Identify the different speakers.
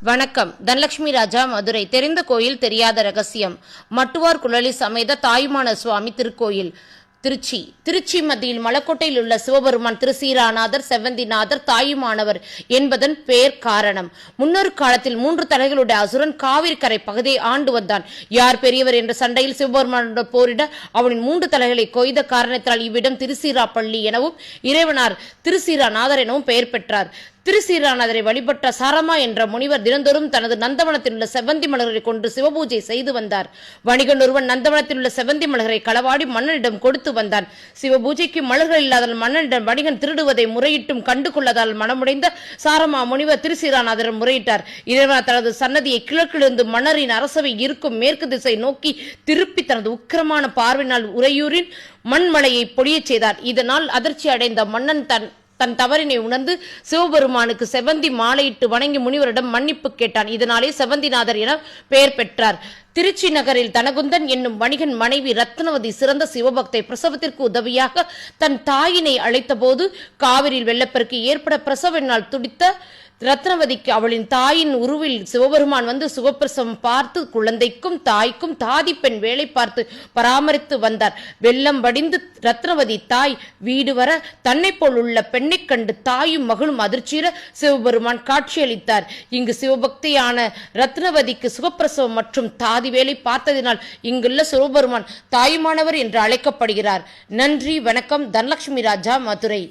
Speaker 1: வணக்கம். தனலட்சுமி ராஜா, மதுரை. தெரிந்த கோயில் தெரியாத ரகசியம். மட்டுவார் குழலி சமேத தாயுமான சுவாமி திருக்கோயில், திருச்சி. திருச்சி மத்தியில் மலக்கோட்டையில் உள்ள சிவபெருமான் திருசீராநாதர், செவ்வந்திநாதர், தாயுமானவர் என்பதன் பெயர் காரணம். முன்னொரு காலத்தில் 3 தலைகளுடைய அசுரன் காவிரி கரை பகுதியை ஆண்டு வந்தான். யார் பெரியவர் என்ற சண்டையில் சிவபெருமானுடன் போரிட அவனின் 3 தலைகளை கொய்த காரணத்தால் இவ்விடம் திருசீராப்பள்ளி எனவும் இறைவனார் திருசீராநாதர் எனவும் பெயர் பெற்றார். திருசீராநாதரை வழிபட்ட சாரமா என்ற முனிவர் தினந்தோறும் தனது நந்தவனத்தில் உள்ள செவ்வந்தி மலர்களை கொண்டு சிவபூஜை செய்து வந்தார். வணிகன் ஒருவன் நந்தவனத்தில் உள்ள செவ்வந்தி மலர்களை களவாடி மன்னனிடம் கொடுத்து வந்தான். சிவபூஜைக்கு மலர்கள் இல்லாதால் மன்னனிடம் வணிகன் திருடுவதை முறையிட்டும் கண்டு கொள்ளதால் மனமுடைந்த சாரமா முனிவர் திருசீராநாதரிடம் முறையிட்டார். இறைவன் தனது சன்னதியை கிழக்கிலிருந்து மன்னரின் அரசவை இருக்கும் மேற்கு திசை நோக்கி திருப்பி தனது உக்கிரமான பார்வையினால் உறையூரின் மண்மலையை பொழியச் செய்தார். இதனால் அதிர்ச்சி அடைந்த மன்னன் தன் தவறினை உணர்ந்து சிவபெருமானுக்கு செவ்வந்தி மாலையிட்டு வணங்கி முனிவரிடம் மன்னிப்பு கேட்டான். இதனாலே செவ்வந்திநாதர் என பெயர் பெற்றார். திருச்சி நகரில் தனகுந்தன் என்னும் வணிகன் மனைவி ரத்னவதி சிறந்த சிவபக்தை. பிரசவத்திற்கு உதவியாக தன் தாயினை அழைத்த போது காவிரியில் வெள்ளப்பெருக்கு ஏற்பட பிரசவனால் துடித்த ரத்னவதிக்கு அவளின் தாயின் உருவில் சிவபெருமான் வந்து சுகப்பிரசவம் பார்த்து குழந்தைக்கும் தாய்க்கும் தாதி பெண் வேலை பார்த்து பராமரித்து வந்தார். வெள்ளம் வடிந்து ரத்னவதி தாய் வீடு வர தன்னை போல் உள்ள பெண்ணை கண்டு தாயும் மகளும் அதிர்ச்சியிட சிவபெருமான் காட்சியளித்தார். இங்கு சிவபக்தியான ரத்னவதிக்கு சுகப்பிரசவம் மற்றும் தாதி வேலை பார்த்ததினால் இங்குள்ள சிவபெருமான் தாயுமானவர் என்று அழைக்கப்படுகிறார். நன்றி, வணக்கம். தனலட்சுமி ராஜா, மதுரை.